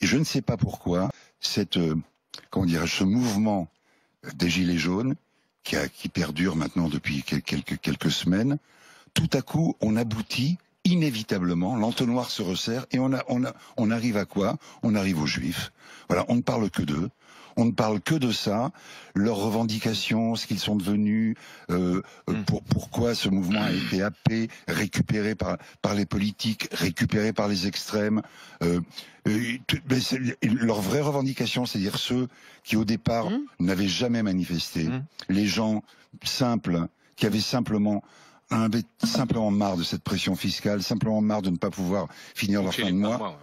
Et je ne sais pas pourquoi comment dirais-je, ce mouvement des Gilets jaunes qui perdure maintenant depuis quelques semaines, tout à coup, on aboutit inévitablement, l'entonnoir se resserre et on arrive à quoi? On arrive aux Juifs. Voilà, on ne parle que d'eux. On ne parle que de ça, leurs revendications, ce qu'ils sont devenus, pourquoi ce mouvement a été happé, récupéré par les politiques, récupéré par les extrêmes. Leurs vraies revendications, c'est-à-dire ceux qui au départ n'avaient jamais manifesté, les gens simples qui avaient simplement marre de cette pression fiscale, simplement marre de ne pas pouvoir finir leur fin de mois.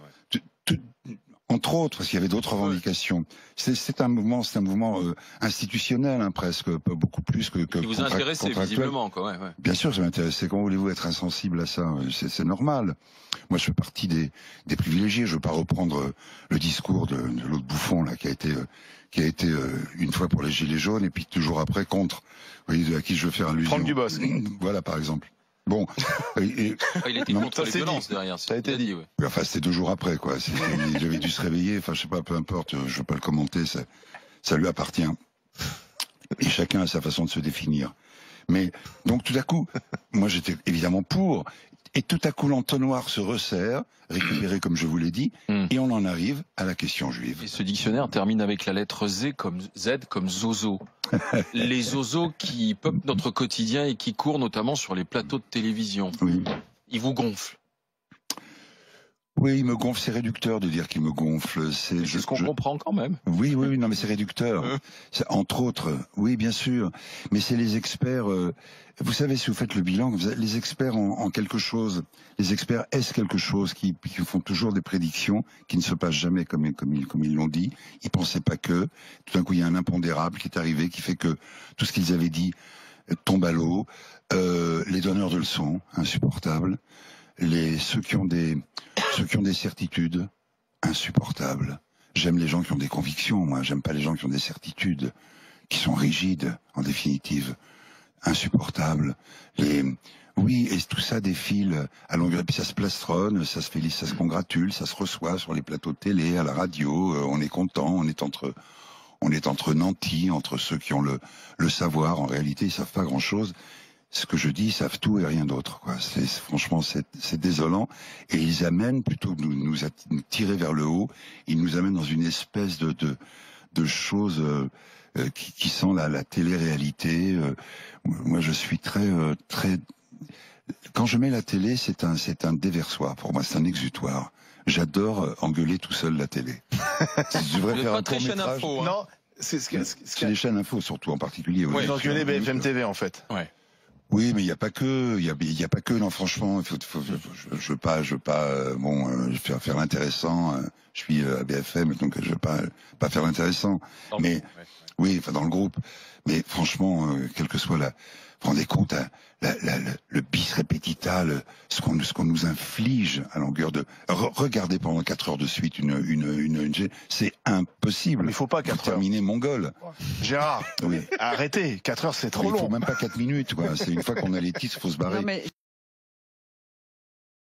Entre autres, parce qu'il y avait d'autres revendications. C'est un mouvement institutionnel, hein, presque, beaucoup plus que qui vous a intéressé visiblement, quoi. Ouais. Bien sûr, ça m'intéressait. Comment voulez-vous être insensible à ça? C'est normal. Moi, je fais partie des privilégiés. Je veux pas reprendre le discours de l'autre bouffon là, qui a été une fois pour les Gilets jaunes et puis toujours après contre. Vous voyez, à qui je veux faire allusion? Franck Dubosc. Voilà, par exemple. Bon, il était contre les violences derrière. Ça a été dit. Ouais. Enfin, c'était 2 jours après, quoi. Il avait dû se réveiller. Enfin, je sais pas, peu importe. Je veux pas le commenter. Ça lui appartient. Et chacun a sa façon de se définir. Mais donc, tout à coup, moi, j'étais évidemment pour. Et tout à coup, l'entonnoir se resserre, récupéré comme je vous l'ai dit, et on en arrive à la question juive. Et ce dictionnaire termine avec la lettre Z comme zozo. Les zozos qui peuplent notre quotidien et qui courent notamment sur les plateaux de télévision. Oui. Ils vous gonflent. Oui, il me gonfle, c'est réducteur de dire qu'il me gonfle. C'est ce qu'on comprend quand même. Oui, non, mais c'est réducteur. Entre autres, oui, bien sûr. Mais c'est les experts. Vous savez, si vous faites le bilan, les experts en quelque chose, les experts est quelque chose qui font toujours des prédictions qui ne se passent jamais comme ils l'ont dit. Ils pensaient pas que. Tout d'un coup, il y a un impondérable qui est arrivé, qui fait que tout ce qu'ils avaient dit tombe à l'eau. Les donneurs de leçons, insupportables. Ceux qui ont des certitudes, insupportables. J'aime les gens qui ont des convictions, moi. J'aime pas les gens qui ont des certitudes, qui sont rigides, en définitive. Insupportables. Oui, et tout ça défile à longueur, puis ça se plastronne, ça se félicite, ça se congratule, ça se reçoit sur les plateaux de télé, à la radio, on est content, on est entre nantis, entre ceux qui ont le savoir, en réalité, ils savent pas grand chose. Ce que je dis, ils savent tout et rien d'autre, quoi. Franchement, c'est désolant. Et ils amènent, plutôt que nous tirer vers le haut, ils nous amènent dans une espèce de chose qui sent la télé-réalité. Moi, je suis très... Quand je mets la télé, c'est un déversoir. Pour moi, c'est un exutoire. J'adore engueuler tout seul la télé. Je devrais faire un court-métrage. Hein. Non, c'est les chaînes info, surtout en particulier. Oui, vous engueulez BFM TV, en fait. Ouais. Oui, mais il y a pas que, il y a pas que. Non, franchement, je veux pas, faire l'intéressant. Je suis à BFM, donc je veux pas faire l'intéressant. Mais oui, enfin dans le groupe. Mais franchement, quelle que soit vous rendez compte, le bis repetita, ce qu'on nous inflige à longueur de. Regardez pendant 4 heures de suite c'est impossible. Il faut pas 4 heures. Terminer mongol. Gérard, oui. Arrêtez, 4 heures c'est trop long. Il faut même pas 4 minutes, quoi. C'est une fois qu'on a les titres, il faut se barrer.